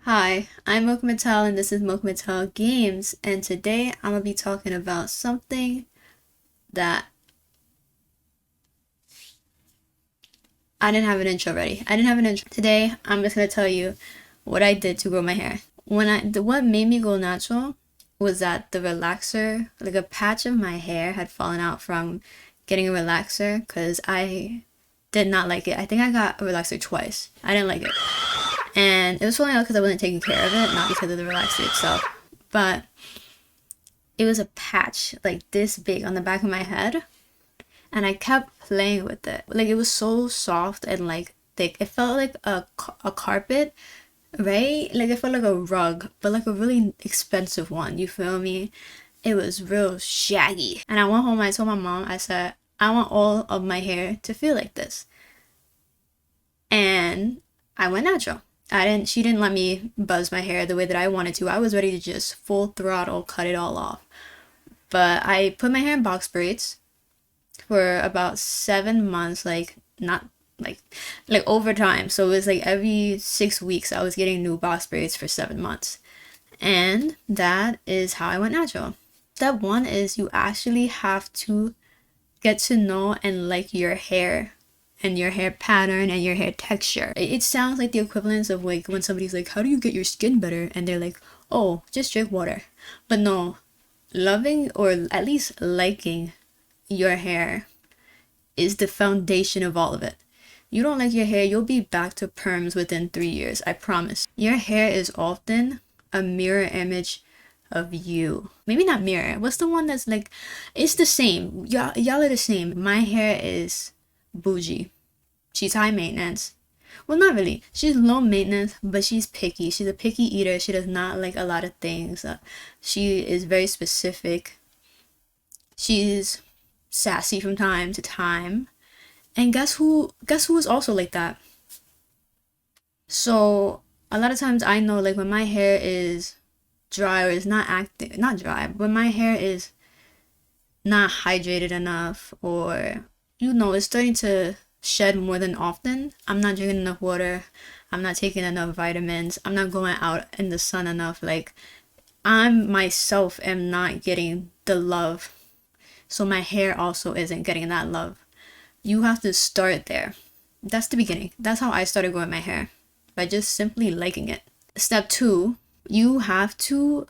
Hi, I'm MochaMattel and this is MochaMattelGames, and today I'm gonna be talking about something that I didn't have an intro ready. I didn't have an intro. Today I'm just gonna tell you what I did to grow my hair. What made me go natural was that the relaxer, like a patch of my hair had fallen out from getting a relaxer because I did not like it. I think I got a relaxer twice. I didn't like it. And it was falling out because I wasn't taking care of it, not because of the relaxer itself. But it was a patch like this big on the back of my head, and I kept playing with it. Like it was so soft and like thick. It felt like a carpet, right? Like it felt like a rug, but like a really expensive one. You feel me? It was real shaggy. And I went home. I told my mom. I said I want all of my hair to feel like this, and I went natural. She didn't let me buzz my hair the way that I wanted to. I was ready to just full throttle cut it all off. But I put my hair in box braids for about 7 months, like not like over time. So it was like every 6 weeks I was getting new box braids for 7 months. And that is how I went natural. Step one is you actually have to get to know and like your hair and your hair pattern and your hair texture. It sounds like the equivalence of like when somebody's like, how do you get your skin better? And they're like, oh, just drink water. But no, loving or at least liking your hair is the foundation of all of it. You don't like your hair, you'll be back to perms within 3 years, I promise. Your hair is often a mirror image of you. Maybe not mirror. What's the one that's like, it's the same. Y'all are the same. My hair is bougie. She's high maintenance. Well, not really. She's low maintenance, but she's picky. She's a picky eater. She does not like a lot of things. She is very specific. She's sassy from time to time. And guess who? Guess who is also like that? So a lot of times I know like when my hair is dry or is not active, not dry, but my hair is not hydrated enough, or it's starting to shed more than often. I'm not drinking enough water. I'm not taking enough vitamins. I'm not going out in the sun enough. Like I'm myself am not getting the love. So my hair also isn't getting that love. You have to start there. That's the beginning. That's how I started growing my hair, by just simply liking it. Step two, you have to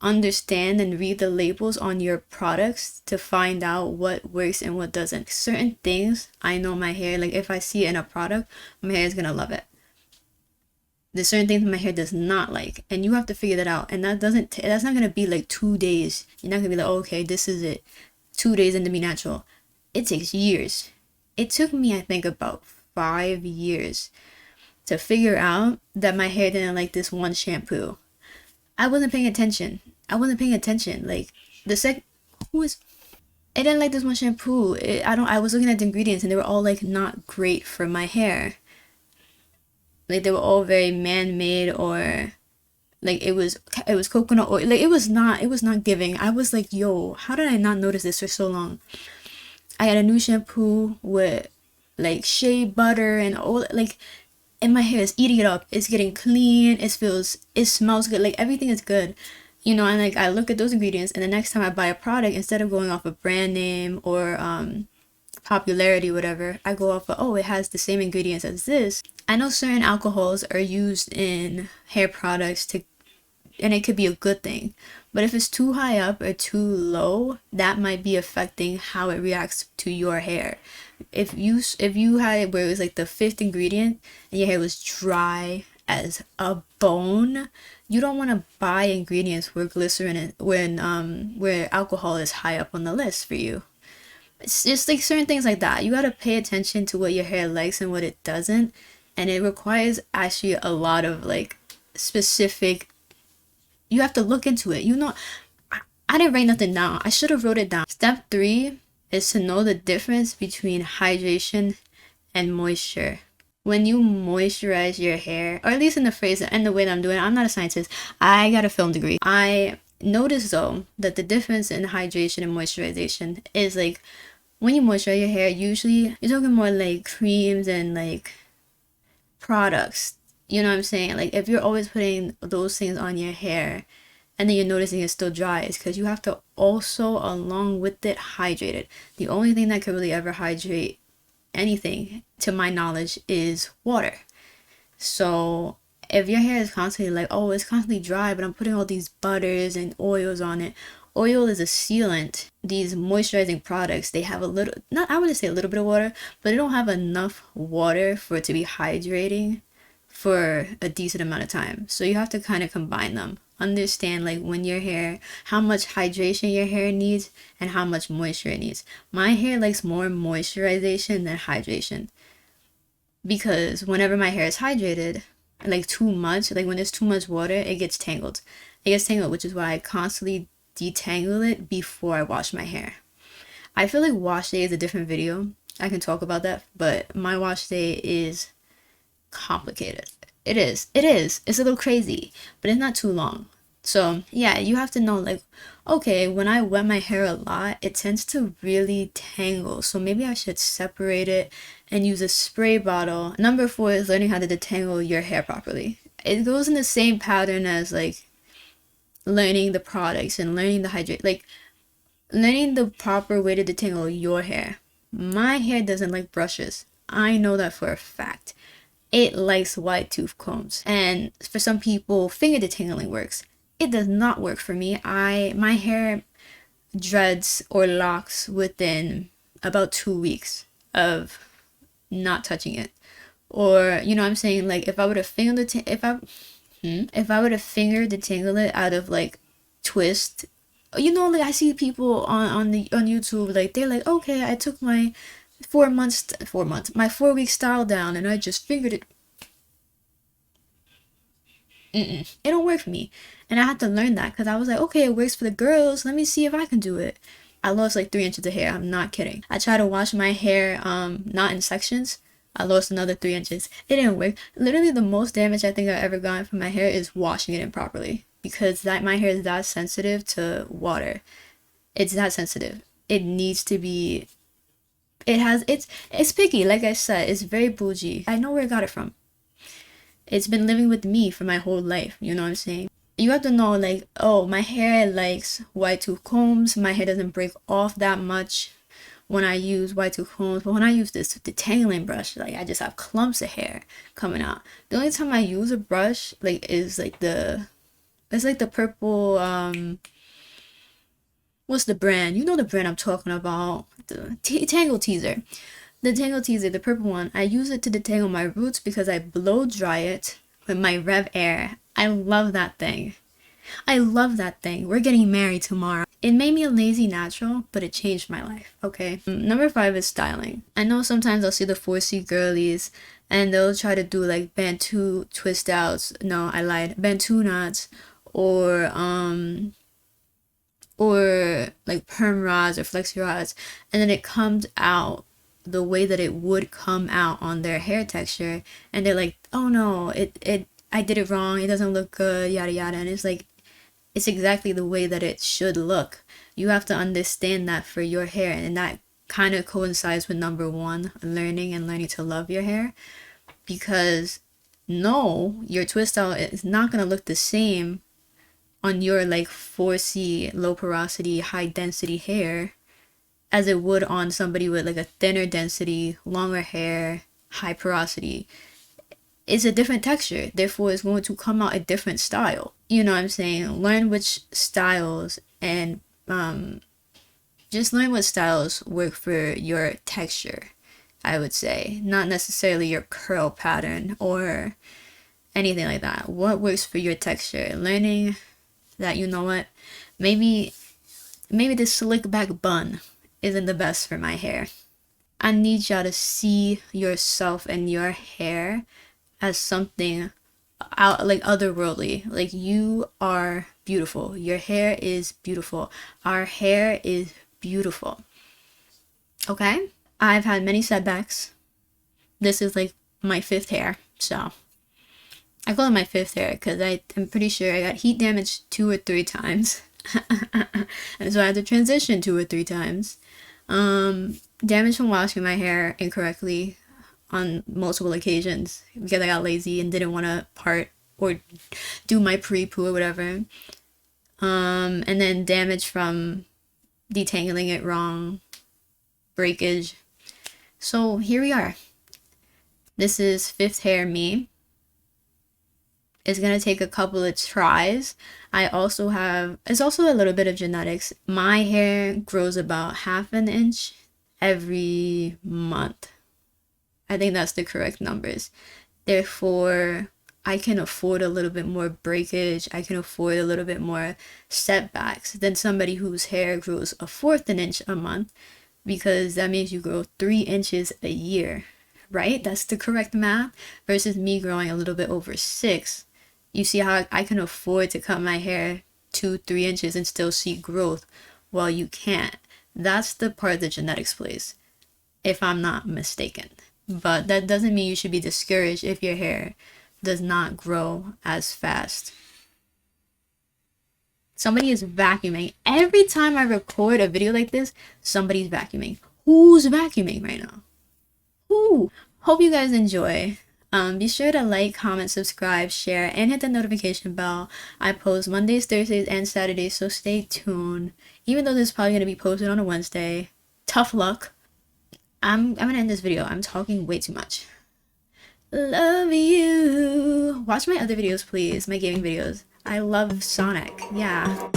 understand and read the labels on your products to find out what works and what doesn't. Certain things, I know my hair, like if I see it in a product, my hair is gonna love it. There's certain things my hair does not like, and you have to figure that out. And that's not gonna be like 2 days. You're not gonna be like, oh, okay, this is it. 2 days into be natural. It takes years. It took me, I think, about 5 years to figure out that my hair didn't like this one shampoo. I wasn't paying attention. Like who is it didn't like this one shampoo. I was looking at the ingredients and they were all like not great for my hair. Like they were all very man-made, or like it was coconut oil. Like it was not giving. I was like, yo, how did I not notice this for so long? I had a new shampoo with like shea butter and all, like, and my hair is eating it up. It's getting clean. It smells good. Like everything is good, And like I look at those ingredients, and the next time I buy a product, instead of going off a brand name or popularity, whatever, I go off of, oh, it has the same ingredients as this. I know certain alcohols are used in hair products and it could be a good thing. But if it's too high up or too low, that might be affecting how it reacts to your hair. If you had it where it was like the fifth ingredient and your hair was dry as a bone, you don't want to buy ingredients where where alcohol is high up on the list for you. It's just like certain things like that. You gotta pay attention to what your hair likes and what it doesn't, and it requires actually a lot of like specific. You have to look into it. I didn't write nothing down. I should have wrote it down. Step three is to know the difference between hydration and moisture. When you moisturize your hair, or at least in the phrase and the way that I'm doing it, I'm not a scientist. I got a film degree. I noticed though that the difference in hydration and moisturization is like when you moisturize your hair, usually you're talking more like creams and like products You know what I'm saying? Like if you're always putting those things on your hair and then you're noticing it's still dry, it's because you have to also, along with it, hydrate it. The only thing that could really ever hydrate anything, to my knowledge, is water. So if your hair is constantly like, oh, it's constantly dry, but I'm putting all these butters and oils on it. Oil is a sealant. These moisturizing products, they have a little, not, I wouldn't say a little bit of water, but they don't have enough water for it to be hydrating for a decent amount of time. So you have to kind of combine them. Understand like when your hair, how much hydration your hair needs and how much moisture it needs. My hair likes more moisturization than hydration, because whenever my hair is hydrated, like too much, like when there's too much water, it gets tangled. It gets tangled, which is why I constantly detangle it before I wash my hair. I feel like wash day is a different video. I can talk about that, but my wash day is complicated. It is. It is. It's a little crazy, but it's not too long. So yeah, you have to know like, okay, when I wet my hair a lot, it tends to really tangle. So maybe I should separate it and use a spray bottle. Number 4 is learning how to detangle your hair properly. It goes in the same pattern as like learning the products and learning the hydrate, like learning the proper way to detangle your hair. My hair doesn't like brushes. I know that for a fact. It likes wide tooth combs, and for some people finger detangling works. It does not work for me. My hair dreads or locks within about 2 weeks of not touching it. Or you know what I'm saying, like if I were to finger detangle it out of like twist, you know, like I see people on YouTube, like they're like, okay, I took my 4 months, my 4 week style down and I just fingered it. It don't work for me. And I had to learn that because I was like, okay, it works for the girls. Let me see if I can do it. I lost like 3 inches of hair. I'm not kidding. I tried to wash my hair, not in sections. I lost another 3 inches. It didn't work. Literally, the most damage I think I've ever gotten from my hair is washing it improperly, because that my hair is that sensitive to water. It's that sensitive. It needs to be. It's picky. Like I said, it's very bougie. I know where I got it from. It's been living with me for my whole life. You know what I'm saying? You have to know like, oh, my hair likes wide tooth combs. My hair doesn't break off that much when I use wide tooth combs, but when I use this detangling brush, like I just have clumps of hair coming out. The only time I use a brush like is like it's like the purple what's the brand? You know the brand I'm talking about. The Tangle Teaser. The Tangle Teaser, the purple one. I use it to detangle my roots because I blow dry it with my revair. I love that thing. I love that thing. We're getting married tomorrow. It made me a lazy natural, but it changed my life, okay? Number 5 is styling. I know sometimes I'll see the 4C girlies and they'll try to do like Bantu twist outs. No, I lied. Bantu knots or like perm rods or flexi rods, and then it comes out the way that it would come out on their hair texture, and they're like, oh no, I did it wrong, it doesn't look good, yada yada. And it's like, it's exactly the way that it should look. You have to understand that for your hair, and that kind of coincides with number 1, learning to love your hair. Because no, your twist out is not going to look the same on your like 4C low porosity high density hair as it would on somebody with like a thinner density, longer hair, high porosity. It's a different texture, therefore it's going to come out a different style. You know what I'm saying? Learn which styles and just learn what styles work for your texture, I would say. Not necessarily your curl pattern or anything like that. What works for your texture? Learning that, you know what, maybe this slick back bun isn't the best for my hair. I need y'all to see yourself and your hair as something out like otherworldly. Like, you are beautiful. Your hair is beautiful. Our hair is beautiful. Okay? I've had many setbacks. This is like my 5th hair, so I call it my 5th hair because I'm pretty sure I got heat damage 2 or 3 times. And so I had to transition 2 or 3 times. Damage from washing my hair incorrectly. on multiple occasions because I got lazy and didn't want to part or do my pre-poo or whatever. And then damage from detangling it wrong, breakage. So here we are. This is fifth hair me. It's gonna take a couple of tries. It's also a little bit of genetics. My hair grows about half an inch every month. I think that's the correct numbers. Therefore, I can afford a little bit more breakage. I can afford a little bit more setbacks than somebody whose hair grows a fourth an inch a month, because that means you grow 3 inches a year, right? That's the correct math, versus me growing a little bit over 6. You see how I can afford to cut my hair 2-3 inches and still see growth while you can't. That's the part the genetics plays, if I'm not mistaken. But that doesn't mean you should be discouraged if your hair does not grow as fast. Somebody is vacuuming. Every time I record a video like this, somebody's vacuuming. Who's vacuuming right now? Who? Hope you guys enjoy. Be sure to like, comment, subscribe, share, and hit the notification bell. I post Mondays, Thursdays, and Saturdays, so stay tuned. Even though this is probably going to be posted on a Wednesday. Tough luck. I'm gonna end this video. I'm talking way too much. Love you. Watch my other videos, please. My gaming videos. I love Sonic. Yeah.